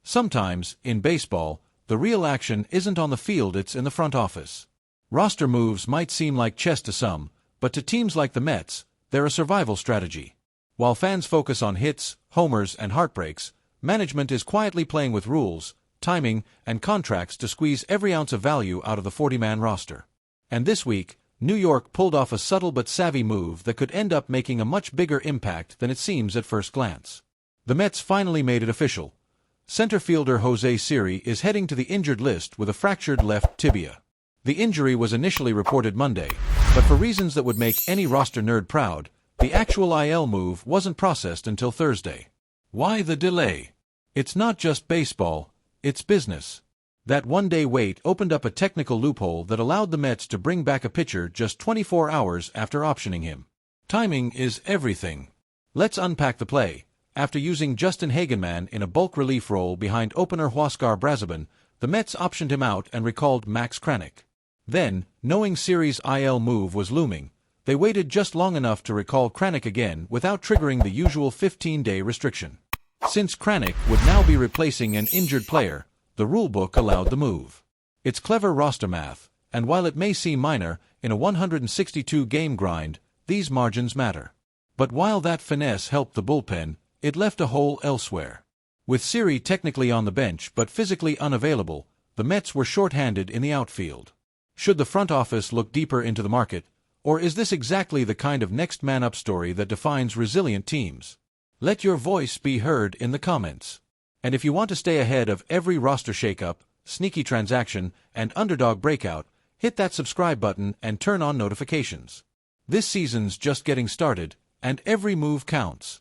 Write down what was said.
Sometimes, in baseball, the real action isn't on the field, it's in the front office. Roster moves might seem like chess to some, but to teams like the Mets, they're a survival strategy. While fans focus on hits, homers, and heartbreaks, management is quietly playing with rules, timing, and contracts to squeeze every ounce of value out of the 40-man roster. And this week, New York pulled off a subtle but savvy move that could end up making a much bigger impact than it seems at first glance. The Mets finally made it official. Center fielder Jose Siri is heading to the injured list with a fractured left tibia. The injury was initially reported Monday, but for reasons that would make any roster nerd proud, the actual IL move wasn't processed until Thursday. Why the delay? It's not just baseball, it's business. That one-day wait opened up a technical loophole that allowed the Mets to bring back a pitcher just 24 hours after optioning him. Timing is everything. Let's unpack the play. After using Justin Hagenman in a bulk relief role behind opener Huascar Brazoban, the Mets optioned him out and recalled Max Kranick. Then, knowing Siri's IL move was looming, they waited just long enough to recall Kranick again without triggering the usual 15-day restriction. Since Kranick would now be replacing an injured player, the rulebook allowed the move. It's clever roster math, and while it may seem minor, in a 162-game grind, these margins matter. But while that finesse helped the bullpen, it left a hole elsewhere. With Siri technically on the bench but physically unavailable, the Mets were short-handed in the outfield. Should the front office look deeper into the market, or is this exactly the kind of next-man-up story that defines resilient teams? Let your voice be heard in the comments. And if you want to stay ahead of every roster shakeup, sneaky transaction, and underdog breakout, hit that subscribe button and turn on notifications. This season's just getting started, and every move counts.